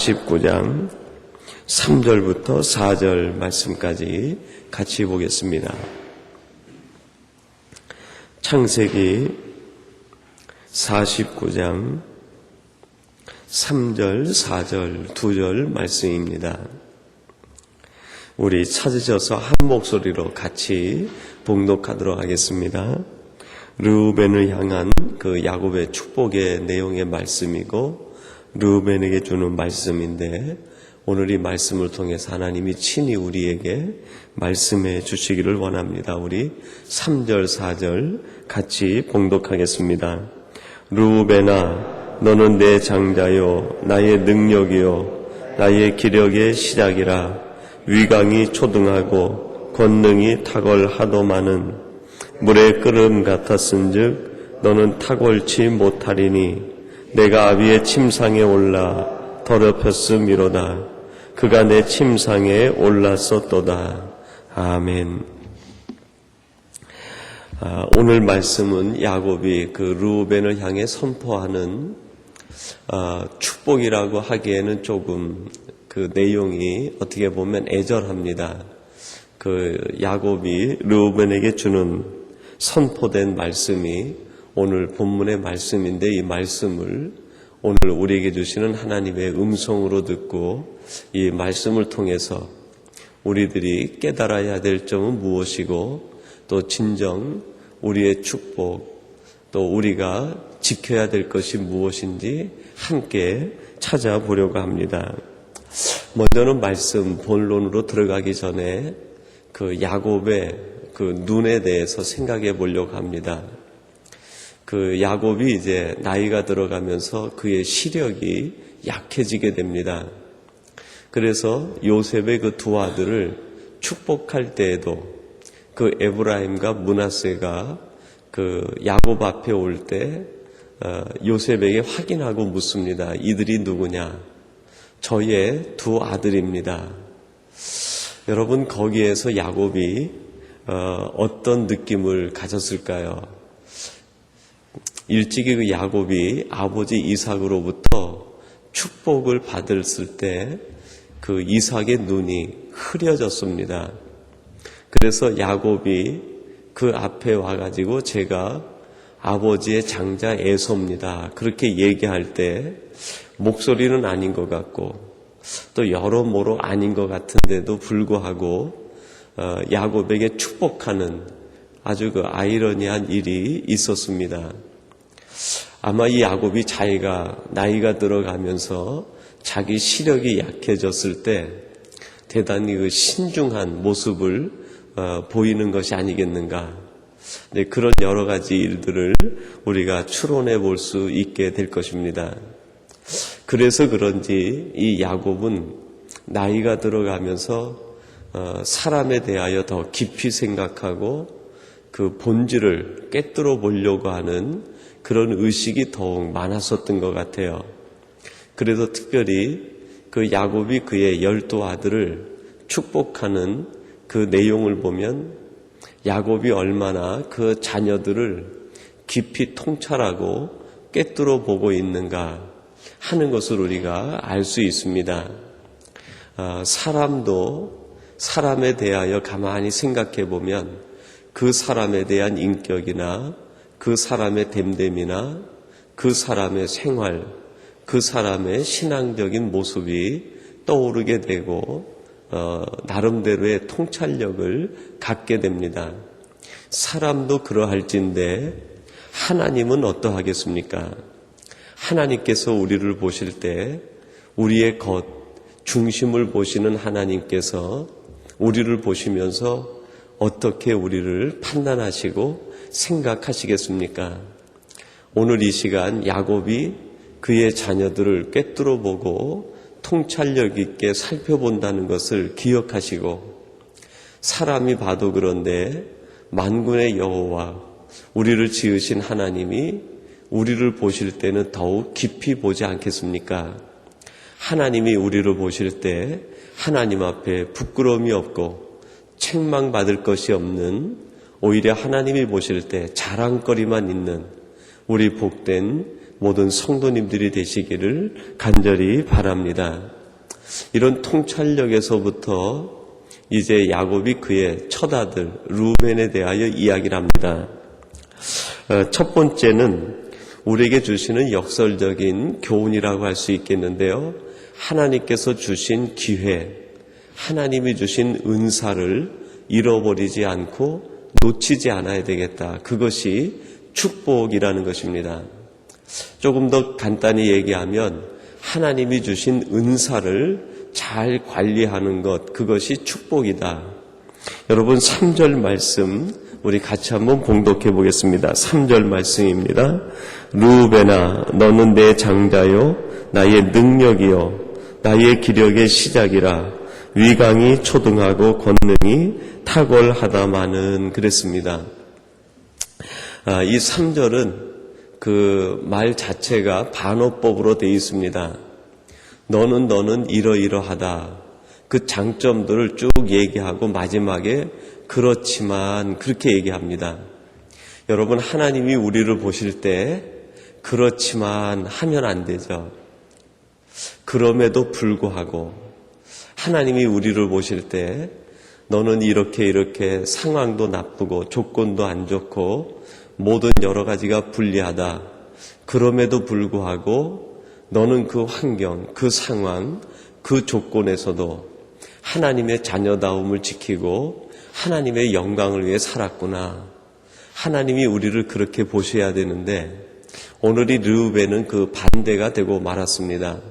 49장 3절부터 4절 말씀까지 같이 보겠습니다. 창세기 49장 3절, 4절, 2절 말씀입니다. 우리 찾으셔서 한 목소리로 같이 봉독하도록 하겠습니다. 르우벤을 향한 그 야곱의 축복의 내용의 말씀이고 르우벤에게 주는 말씀인데, 오늘 이 말씀을 통해서 하나님이 친히 우리에게 말씀해 주시기를 원합니다. 우리 3절, 4절 같이 봉독하겠습니다. 르우벤아, 너는 내 장자요, 나의 능력이요, 나의 기력의 시작이라. 위강이 초등하고 권능이 탁월하도마는 물의 끓음 같았은즉 너는 탁월치 못하리니 내가 아비의 침상에 올라 더럽혔음이로다. 그가 내 침상에 올랐었도다. 아멘. 오늘 말씀은 야곱이 그 르우벤을 향해 선포하는 축복이라고 하기에는 조금 그 내용이 어떻게 보면 애절합니다. 그 야곱이 르우벤에게 주는 선포된 말씀이 오늘 본문의 말씀인데, 이 말씀을 오늘 우리에게 주시는 하나님의 음성으로 듣고 이 말씀을 통해서 우리들이 깨달아야 될 점은 무엇이고, 또 진정 우리의 축복, 또 우리가 지켜야 될 것이 무엇인지 함께 찾아보려고 합니다. 먼저는 말씀 본론으로 들어가기 전에 그 야곱의 그 눈에 대해서 생각해 보려고 합니다. 그 야곱이 이제 나이가 들어가면서 그의 시력이 약해지게 됩니다. 그래서 요셉의 그 두 아들을 축복할 때에도 그 에브라임과 므낫세가 그 야곱 앞에 올 때 요셉에게 확인하고 묻습니다. 이들이 누구냐? 저의 두 아들입니다. 여러분, 거기에서 야곱이 어떤 느낌을 가졌을까요? 일찍이 그 야곱이 아버지 이삭으로부터 축복을 받았을 때 그 이삭의 눈이 흐려졌습니다. 그래서 야곱이 그 앞에 와가지고 제가 아버지의 장자 에서입니다, 그렇게 얘기할 때 목소리는 아닌 것 같고 또 여러모로 아닌 것 같은데도 불구하고 야곱에게 축복하는 아주 그 아이러니한 일이 있었습니다. 아마 이 야곱이 자기가 나이가 들어가면서 자기 시력이 약해졌을 때 대단히 그 신중한 모습을 보이는 것이 아니겠는가. 네, 그런 여러 가지 일들을 우리가 추론해 볼 수 있게 될 것입니다. 그래서 그런지 이 야곱은 나이가 들어가면서 사람에 대하여 더 깊이 생각하고 그 본질을 꿰뚫어 보려고 하는 그런 의식이 더욱 많았었던 것 같아요. 그래서 특별히 그 야곱이 그의 12 아들을 축복하는 그 내용을 보면 야곱이 얼마나 그 자녀들을 깊이 통찰하고 꿰뚫어 보고 있는가 하는 것을 우리가 알 수 있습니다. 사람도 사람에 대하여 가만히 생각해 보면 그 사람에 대한 인격이나 그 사람의 됨됨이나 그 사람의 생활, 그 사람의 신앙적인 모습이 떠오르게 되고 나름대로의 통찰력을 갖게 됩니다. 사람도 그러할진데 하나님은 어떠하겠습니까? 하나님께서 우리를 보실 때 우리의 것, 중심을 보시는 하나님께서 우리를 보시면서 어떻게 우리를 판단하시고 생각하시겠습니까? 오늘 이 시간 야곱이 그의 자녀들을 꿰뚫어 보고 통찰력 있게 살펴본다는 것을 기억하시고, 사람이 봐도 그런데 만군의 여호와 우리를 지으신 하나님이 우리를 보실 때는 더욱 깊이 보지 않겠습니까? 하나님이 우리를 보실 때 하나님 앞에 부끄러움이 없고 책망받을 것이 없는, 오히려 하나님이 보실 때 자랑거리만 있는 우리 복된 모든 성도님들이 되시기를 간절히 바랍니다. 이런 통찰력에서부터 이제 야곱이 그의 첫 아들 루벤에 대하여 이야기를 합니다. 첫 번째는 우리에게 주시는 역설적인 교훈이라고 할 수 있겠는데요. 하나님께서 주신 기회, 하나님이 주신 은사를 잃어버리지 않고 놓치지 않아야 되겠다. 그것이 축복이라는 것입니다. 조금 더 간단히 얘기하면 하나님이 주신 은사를 잘 관리하는 것, 그것이 축복이다. 여러분 3절 말씀 우리 같이 한번 봉독해 보겠습니다. 3절 말씀입니다. 루벤아 너는 내 장자요 나의 능력이요 나의 기력의 시작이라 위강이 초등하고 권능이 탁월하다마는 그랬습니다. 이 3절은 그 말 자체가 반어법으로 되어 있습니다. 너는 이러이러하다. 그 장점들을 쭉 얘기하고 마지막에 그렇지만 그렇게 얘기합니다. 여러분 하나님이 우리를 보실 때 그렇지만 하면 안 되죠. 그럼에도 불구하고 하나님이 우리를 보실 때 너는 이렇게 상황도 나쁘고 조건도 안 좋고 모든 여러 가지가 불리하다. 그럼에도 불구하고 너는 그 환경, 그 상황, 그 조건에서도 하나님의 자녀다움을 지키고 하나님의 영광을 위해 살았구나. 하나님이 우리를 그렇게 보셔야 되는데 오늘 이 르우벤은 그 반대가 되고 말았습니다.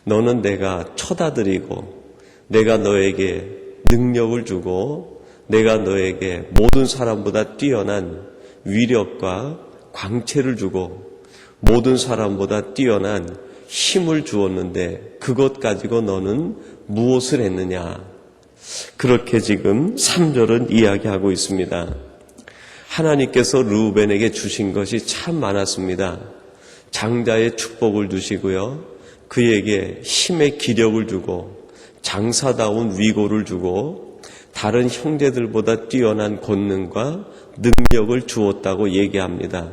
너는 내가 첫아들이고 내가 너에게 능력을 주고 내가 너에게 모든 사람보다 뛰어난 위력과 광채를 주고 모든 사람보다 뛰어난 힘을 주었는데 그것 가지고 너는 무엇을 했느냐. 그렇게 지금 3절은 이야기하고 있습니다. 하나님께서 르우벤에게 주신 것이 참 많았습니다. 장자의 축복을 주시고요. 그에게 힘의 기력을 주고 장사다운 위고를 주고 다른 형제들보다 뛰어난 권능과 능력을 주었다고 얘기합니다.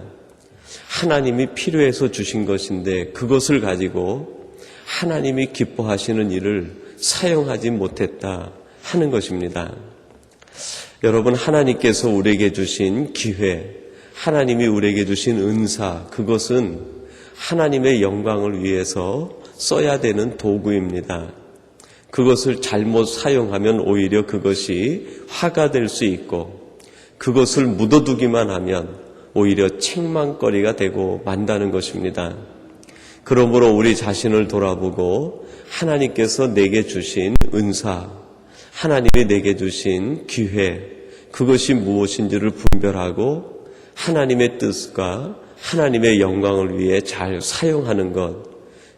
하나님이 필요해서 주신 것인데 그것을 가지고 하나님이 기뻐하시는 일을 사용하지 못했다 하는 것입니다. 여러분 하나님께서 우리에게 주신 기회, 하나님이 우리에게 주신 은사, 그것은 하나님의 영광을 위해서 써야 되는 도구입니다. 그것을 잘못 사용하면 오히려 그것이 화가 될 수 있고 그것을 묻어두기만 하면 오히려 책망거리가 되고 만다는 것입니다. 그러므로 우리 자신을 돌아보고 하나님께서 내게 주신 은사, 하나님이 내게 주신 기회, 그것이 무엇인지를 분별하고 하나님의 뜻과 하나님의 영광을 위해 잘 사용하는 것,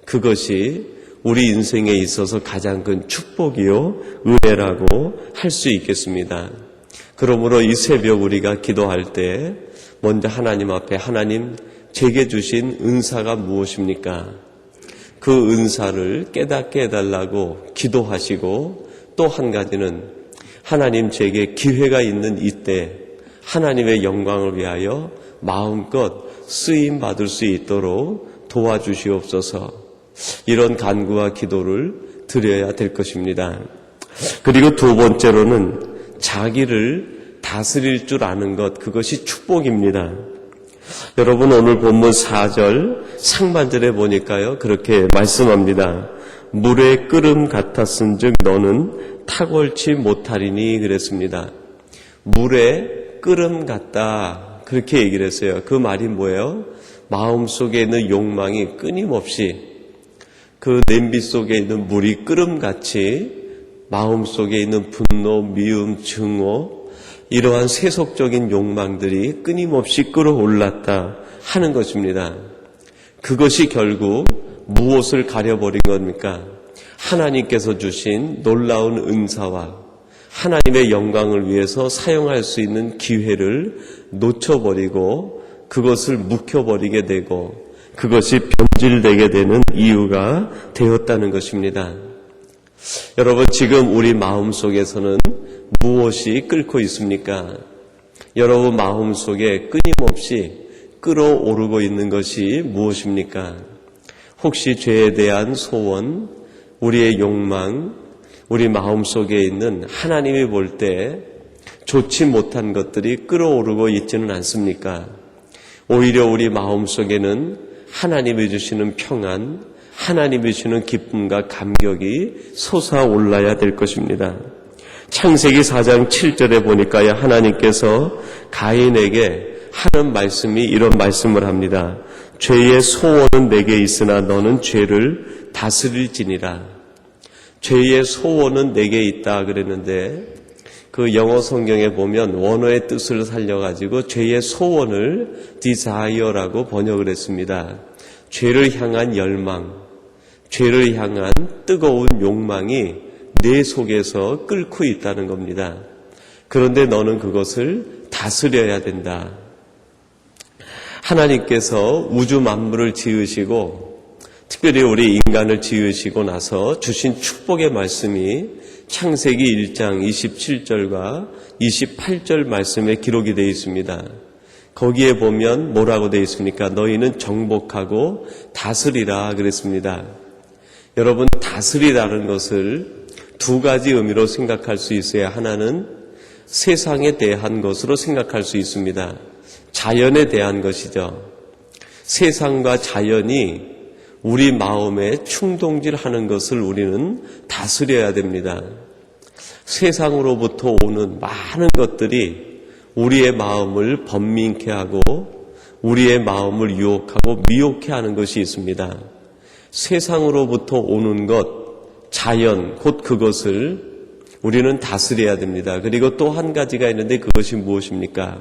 그것이 우리 인생에 있어서 가장 큰 축복이요 은혜라고 할 수 있겠습니다. 그러므로 이 새벽 우리가 기도할 때 먼저 하나님 앞에 하나님 제게 주신 은사가 무엇입니까? 그 은사를 깨닫게 해달라고 기도하시고 또 한 가지는 하나님 제게 기회가 있는 이때 하나님의 영광을 위하여 마음껏 쓰임 받을 수 있도록 도와주시옵소서. 이런 간구와 기도를 드려야 될 것입니다. 그리고 두 번째로는 자기를 다스릴 줄 아는 것, 그것이 축복입니다. 여러분 오늘 본문 4절 상반절에 보니까요 그렇게 말씀합니다. 물의 끓음 같았은즉 너는 탁월치 못하리니 그랬습니다. 물의 끓음 같다 그렇게 얘기를 했어요. 그 말이 뭐예요? 마음속에 있는 욕망이 끊임없이 그 냄비 속에 있는 물이 끓음같이 마음속에 있는 분노, 미움, 증오 이러한 세속적인 욕망들이 끊임없이 끌어올랐다 하는 것입니다. 그것이 결국 무엇을 가려버린 겁니까? 하나님께서 주신 놀라운 은사와 하나님의 영광을 위해서 사용할 수 있는 기회를 놓쳐버리고 그것을 묵혀버리게 되고 그것이 변질되게 되는 이유가 되었다는 것입니다. 여러분 지금 우리 마음속에서는 무엇이 끓고 있습니까? 여러분 마음속에 끊임없이 끌어오르고 있는 것이 무엇입니까? 혹시 죄에 대한 소원, 우리의 욕망, 우리 마음속에 있는 하나님이 볼 때 좋지 못한 것들이 끌어오르고 있지는 않습니까? 오히려 우리 마음속에는 하나님이 주시는 평안, 하나님이 주시는 기쁨과 감격이 솟아올라야 될 것입니다. 창세기 4장 7절에 보니까요, 하나님께서 가인에게 하는 말씀이 이런 말씀을 합니다. 죄의 소원은 내게 있으나 너는 죄를 다스릴지니라. 죄의 소원은 내게 있다 그랬는데 그 영어 성경에 보면 원어의 뜻을 살려가지고 죄의 소원을 desire라고 번역을 했습니다. 죄를 향한 열망, 죄를 향한 뜨거운 욕망이 내 속에서 끓고 있다는 겁니다. 그런데 너는 그것을 다스려야 된다. 하나님께서 우주 만물을 지으시고 특별히 우리 인간을 지으시고 나서 주신 축복의 말씀이 창세기 1장 27절과 28절 말씀에 기록이 되어 있습니다. 거기에 보면 뭐라고 되어 있습니까? 너희는 정복하고 다스리라 그랬습니다. 여러분, 다스리라는 것을 두 가지 의미로 생각할 수 있어요. 하나는 세상에 대한 것으로 생각할 수 있습니다. 자연에 대한 것이죠. 세상과 자연이 우리 마음에 충동질하는 것을 우리는 다스려야 됩니다. 세상으로부터 오는 많은 것들이 우리의 마음을 번민케 하고 우리의 마음을 유혹하고 미혹해 하는 것이 있습니다. 세상으로부터 오는 것, 자연, 곧 그것을 우리는 다스려야 됩니다. 그리고 또 한 가지가 있는데 그것이 무엇입니까?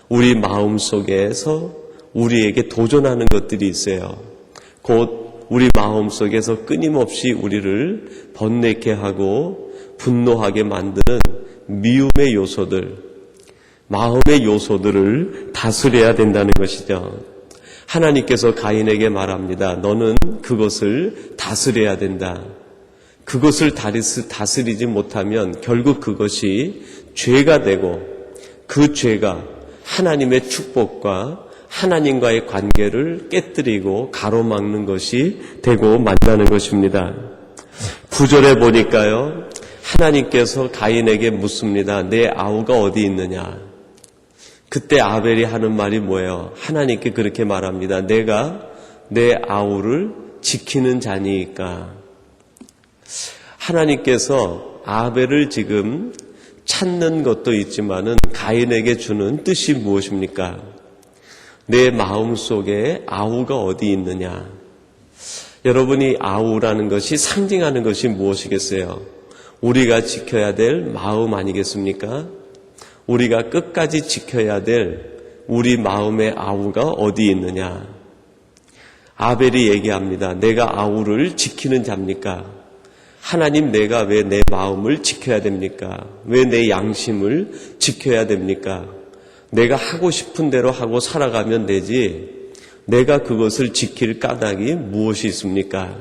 우리 마음 속에서 우리에게 도전하는 것들이 있어요. 곧 우리 마음 속에서 끊임없이 우리를 번뇌케 하고 분노하게 만드는 미움의 요소들, 마음의 요소들을 다스려야 된다는 것이죠. 하나님께서 가인에게 말합니다. 너는 그것을 다스려야 된다. 그것을 다스리지 못하면 결국 그것이 죄가 되고 그 죄가 하나님의 축복과 하나님과의 관계를 깨뜨리고 가로막는 것이 되고 만나는 것입니다. 9절에 보니까요, 하나님께서 가인에게 묻습니다. 내 아우가 어디 있느냐? 그때 아벨이 하는 말이 뭐예요? 하나님께 그렇게 말합니다. 내가 내 아우를 지키는 자니까. 하나님께서 아벨을 지금 찾는 것도 있지만은 가인에게 주는 뜻이 무엇입니까? 내 마음속에 아우가 어디 있느냐? 여러분이 아우라는 것이 상징하는 것이 무엇이겠어요? 우리가 지켜야 될 마음 아니겠습니까? 우리가 끝까지 지켜야 될 우리 마음의 아우가 어디 있느냐? 아벨이 얘기합니다. 내가 아우를 지키는 자입니까? 하나님, 내가 왜 내 마음을 지켜야 됩니까? 왜 내 양심을 지켜야 됩니까? 내가 하고 싶은 대로 하고 살아가면 되지 내가 그것을 지킬 까닭이 무엇이 있습니까?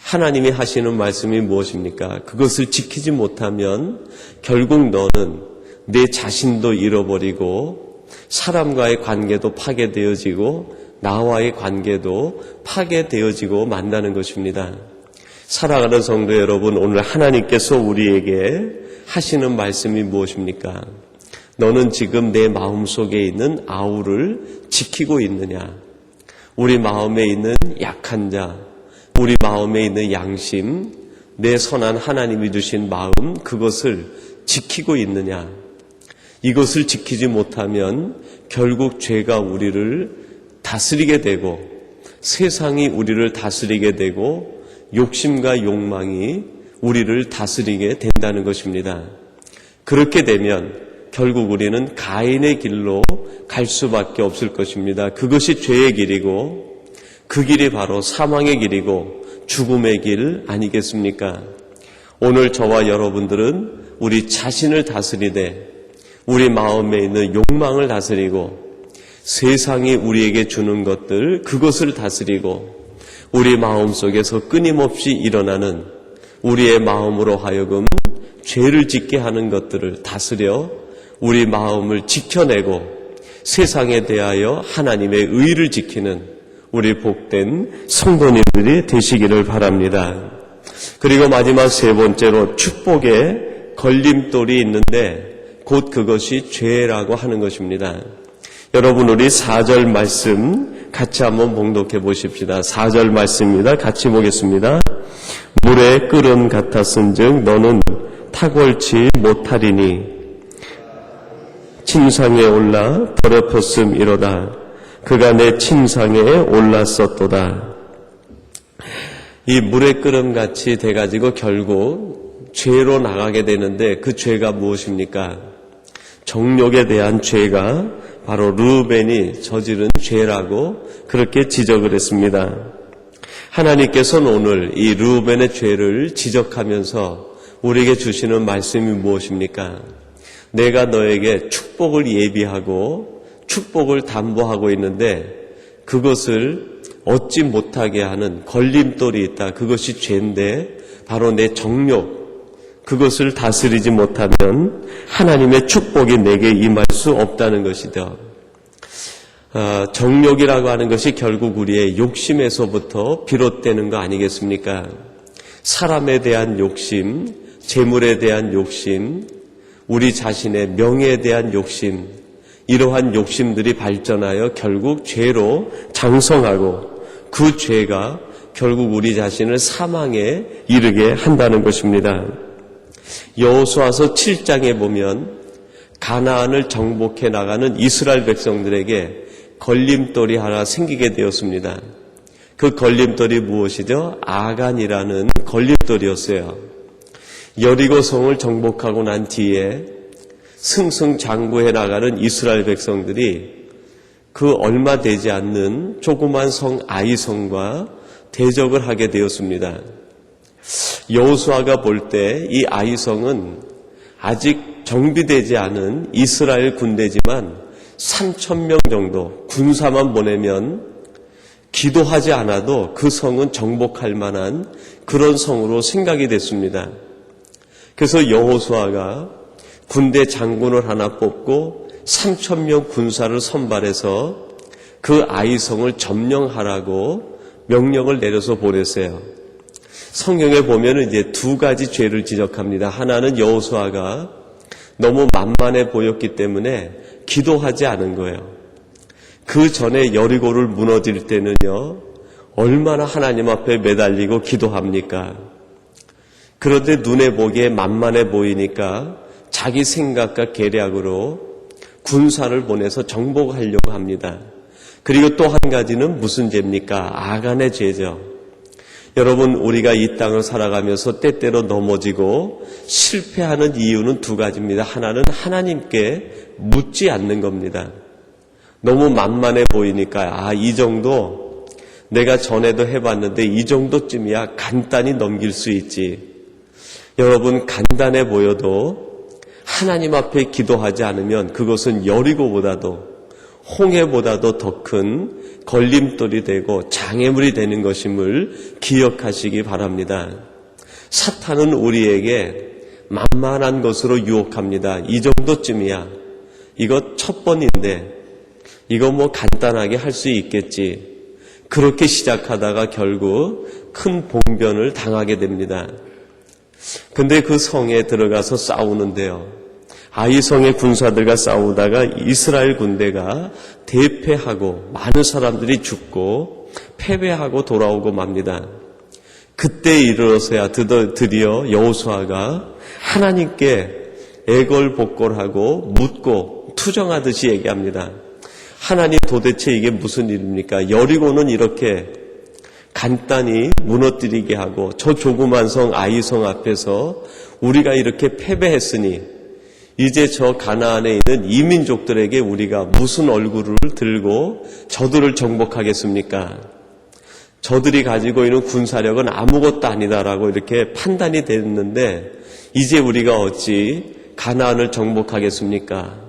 하나님이 하시는 말씀이 무엇입니까? 그것을 지키지 못하면 결국 너는 내 자신도 잃어버리고 사람과의 관계도 파괴되어지고 나와의 관계도 파괴되어지고 만나는 것입니다. 살아가는 성도 여러분, 오늘 하나님께서 우리에게 하시는 말씀이 무엇입니까? 너는 지금 내 마음속에 있는 아우를 지키고 있느냐? 우리 마음에 있는 약한 자, 우리 마음에 있는 양심, 내 선한 하나님이 주신 마음, 그것을 지키고 있느냐? 이것을 지키지 못하면 결국 죄가 우리를 다스리게 되고 세상이 우리를 다스리게 되고 욕심과 욕망이 우리를 다스리게 된다는 것입니다. 그렇게 되면 결국 우리는 가인의 길로 갈 수밖에 없을 것입니다. 그것이 죄의 길이고 그 길이 바로 사망의 길이고 죽음의 길 아니겠습니까? 오늘 저와 여러분들은 우리 자신을 다스리되 우리 마음에 있는 욕망을 다스리고 세상이 우리에게 주는 것들 그것을 다스리고 우리 마음속에서 끊임없이 일어나는 우리의 마음으로 하여금 죄를 짓게 하는 것들을 다스려 우리 마음을 지켜내고 세상에 대하여 하나님의 의를 지키는 우리 복된 성도님들이 되시기를 바랍니다. 그리고 마지막 세 번째로 축복의 걸림돌이 있는데 곧 그것이 죄라고 하는 것입니다. 여러분, 우리 4절 말씀 같이 한번 봉독해 보십시다. 4절 말씀입니다. 같이 보겠습니다. 물의 끓음 같았은즉 너는 탁월치 못하리니 침상에 올라 더럽혔음이로다. 그가 내 침상에 올랐었도다. 이 물의 끓음같이 돼가지고 결국 죄로 나가게 되는데 그 죄가 무엇입니까? 정욕에 대한 죄가 바로 르우벤이 저지른 죄라고 그렇게 지적을 했습니다. 하나님께서는 오늘 이 르우벤의 죄를 지적하면서 우리에게 주시는 말씀이 무엇입니까? 내가 너에게 축복을 예비하고 축복을 담보하고 있는데 그것을 얻지 못하게 하는 걸림돌이 있다. 그것이 죄인데 바로 내 정욕, 그것을 다스리지 못하면 하나님의 축복이 내게 임할 수 없다는 것이다. 정욕이라고 하는 것이 결국 우리의 욕심에서부터 비롯되는 거 아니겠습니까? 사람에 대한 욕심, 재물에 대한 욕심, 우리 자신의 명예에 대한 욕심, 이러한 욕심들이 발전하여 결국 죄로 장성하고 그 죄가 결국 우리 자신을 사망에 이르게 한다는 것입니다. 여호수아서 7장에 보면 가나안을 정복해 나가는 이스라엘 백성들에게 걸림돌이 하나 생기게 되었습니다. 그 걸림돌이 무엇이죠? 아간이라는 걸림돌이었어요. 여리고 성을 정복하고 난 뒤에 승승장구해 나가는 이스라엘 백성들이 그 얼마 되지 않는 조그만 성 아이성과 대적을 하게 되었습니다. 여호수아가 볼 때 이 아이성은 아직 정비되지 않은 이스라엘 군대지만 3,000명 정도 군사만 보내면 기도하지 않아도 그 성은 정복할 만한 그런 성으로 생각이 됐습니다. 그래서 여호수아가 군대 장군을 하나 뽑고 3,000명 군사를 선발해서 그 아이성을 점령하라고 명령을 내려서 보냈어요. 성경에 보면 이제 두 가지 죄를 지적합니다. 하나는 여호수아가 너무 만만해 보였기 때문에 기도하지 않은 거예요. 그 전에 여리고를 무너질 때는요, 얼마나 하나님 앞에 매달리고 기도합니까? 그런데 눈에 보기에 만만해 보이니까 자기 생각과 계략으로 군사를 보내서 정복하려고 합니다. 그리고 또 한 가지는 무슨 죄입니까? 아간의 죄죠. 여러분, 우리가 이 땅을 살아가면서 때때로 넘어지고 실패하는 이유는 두 가지입니다. 하나는 하나님께 묻지 않는 겁니다. 너무 만만해 보이니까 이 정도 내가 전에도 해봤는데 이 정도쯤이야 간단히 넘길 수 있지. 여러분, 간단해 보여도 하나님 앞에 기도하지 않으면 그것은 여리고보다도 홍해보다도 더 큰 걸림돌이 되고 장애물이 되는 것임을 기억하시기 바랍니다. 사탄은 우리에게 만만한 것으로 유혹합니다. 이 정도쯤이야. 이거 첫 번인데 이거 뭐 간단하게 할 수 있겠지. 그렇게 시작하다가 결국 큰 봉변을 당하게 됩니다. 근데 그 성에 들어가서 싸우는데요. 아이성의 군사들과 싸우다가 이스라엘 군대가 대패하고 많은 사람들이 죽고 패배하고 돌아오고 맙니다. 그때 이르러서야 드디어 여호수아가 하나님께 애걸복걸하고 묻고 투정하듯이 얘기합니다. 하나님, 도대체 이게 무슨 일입니까? 여리고는 이렇게 간단히 무너뜨리게 하고 저 조그만 성 아이성 앞에서 우리가 이렇게 패배했으니 이제 저 가나안에 있는 이민족들에게 우리가 무슨 얼굴을 들고 저들을 정복하겠습니까? 저들이 가지고 있는 군사력은 아무것도 아니다라고 이렇게 판단이 됐는데 이제 우리가 어찌 가나안을 정복하겠습니까?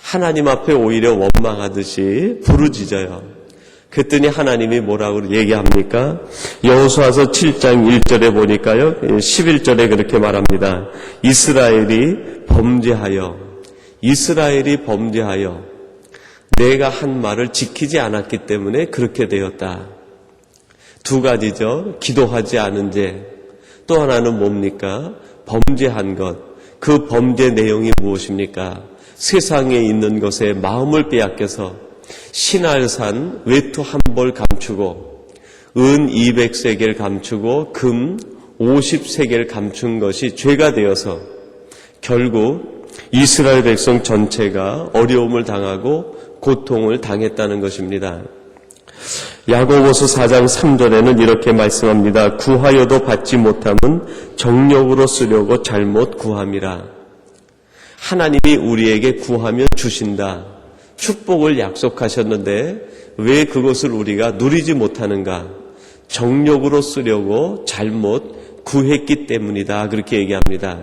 하나님 앞에 오히려 원망하듯이 부르짖어요. 그랬더니 하나님이 뭐라고 얘기합니까? 여호수아서 7장 1절에 보니까요, 11절에 그렇게 말합니다. 이스라엘이 범죄하여 내가 한 말을 지키지 않았기 때문에 그렇게 되었다. 두 가지죠. 기도하지 않은 죄. 또 하나는 뭡니까? 범죄한 것. 그 범죄 내용이 무엇입니까? 세상에 있는 것에 마음을 빼앗겨서 신할산 외투 한 벌 감추고 은 200세겔 감추고 금 50세겔 감춘 것이 죄가 되어서 결국 이스라엘 백성 전체가 어려움을 당하고 고통을 당했다는 것입니다. 야고보서 4장 3절에는 이렇게 말씀합니다. 구하여도 받지 못함은 정욕으로 쓰려고 잘못 구함이라. 하나님이 우리에게 구하면 주신다. 축복을 약속하셨는데 왜 그것을 우리가 누리지 못하는가? 정욕으로 쓰려고 잘못 구했기 때문이다. 그렇게 얘기합니다.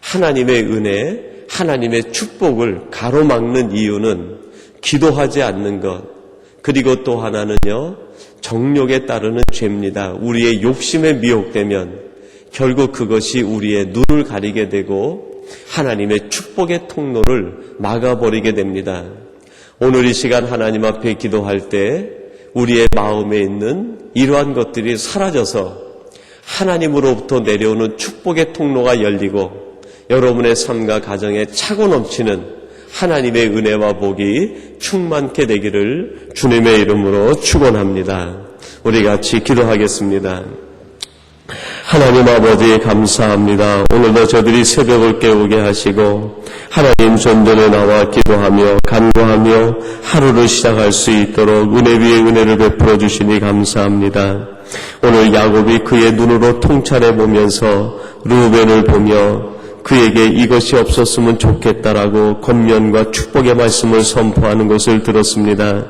하나님의 은혜, 하나님의 축복을 가로막는 이유는 기도하지 않는 것, 그리고 또 하나는요, 정욕에 따르는 죄입니다. 우리의 욕심에 미혹되면 결국 그것이 우리의 눈을 가리게 되고 하나님의 축복의 통로를 막아버리게 됩니다. 오늘 이 시간 하나님 앞에 기도할 때 우리의 마음에 있는 이러한 것들이 사라져서 하나님으로부터 내려오는 축복의 통로가 열리고 여러분의 삶과 가정에 차고 넘치는 하나님의 은혜와 복이 충만케 되기를 주님의 이름으로 축원합니다. 우리 같이 기도하겠습니다. 하나님 아버지 감사합니다. 오늘도 저들이 새벽을 깨우게 하시고 하나님 존전에 나와 기도하며 간구하며 하루를 시작할 수 있도록 은혜 위에 은혜를 베풀어 주시니 감사합니다. 오늘 야곱이 그의 눈으로 통찰해 보면서 르우벤을 보며 그에게 이것이 없었으면 좋겠다라고 권면과 축복의 말씀을 선포하는 것을 들었습니다.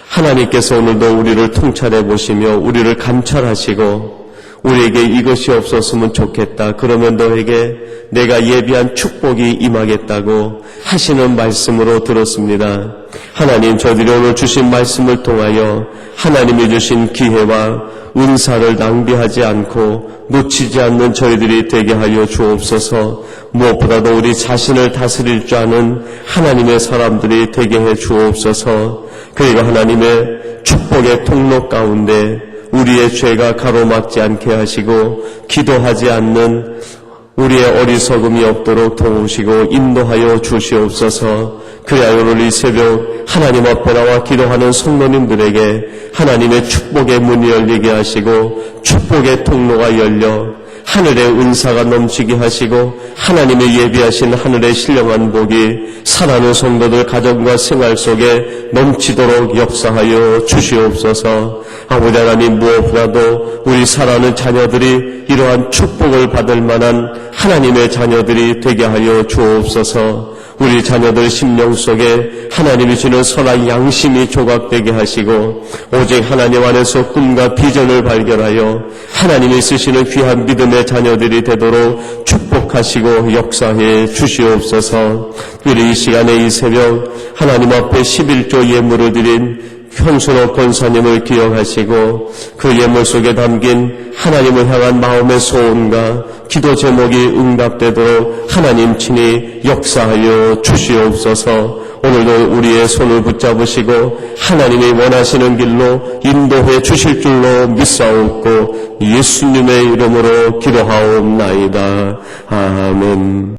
하나님께서 오늘도 우리를 통찰해 보시며 우리를 감찰하시고 우리에게 이것이 없었으면 좋겠다. 그러면 너에게 내가 예비한 축복이 임하겠다고 하시는 말씀으로 들었습니다. 하나님, 저들이 오늘 주신 말씀을 통하여 하나님이 주신 기회와 은사를 낭비하지 않고 놓치지 않는 저희들이 되게 하여 주옵소서. 무엇보다도 우리 자신을 다스릴 줄 아는 하나님의 사람들이 되게 해 주옵소서. 그리고 하나님의 축복의 통로 가운데 우리의 죄가 가로막지 않게 하시고 기도하지 않는 우리의 어리석음이 없도록 도우시고 인도하여 주시옵소서. 그리하여 오늘 이 새벽 하나님 앞에 나와 기도하는 성도님들에게 하나님의 축복의 문이 열리게 하시고 축복의 통로가 열려 하늘의 은사가 넘치게 하시고 하나님의 예비하신 하늘의 신령한 복이 사랑하는 성도들 가정과 생활 속에 넘치도록 역사하여 주시옵소서. 아버지 하나님, 무엇보다도 우리 사랑하는 자녀들이 이러한 축복을 받을 만한 하나님의 자녀들이 되게 하여 주옵소서. 우리 자녀들 심령 속에 하나님이 주는 선한 양심이 조각되게 하시고 오직 하나님 안에서 꿈과 비전을 발견하여 하나님이 쓰시는 귀한 믿음의 자녀들이 되도록 축복하시고 역사해 주시옵소서. 우리 이 시간에 이 새벽 하나님 앞에 11조 예물을 드린 현순옥 권사님을 기억하시고 그 예물 속에 담긴 하나님을 향한 마음의 소원과 기도 제목이 응답되도록 하나님 친히 역사하여 주시옵소서. 오늘도 우리의 손을 붙잡으시고 하나님이 원하시는 길로 인도해 주실 줄로 믿사옵고 예수님의 이름으로 기도하옵나이다. 아멘.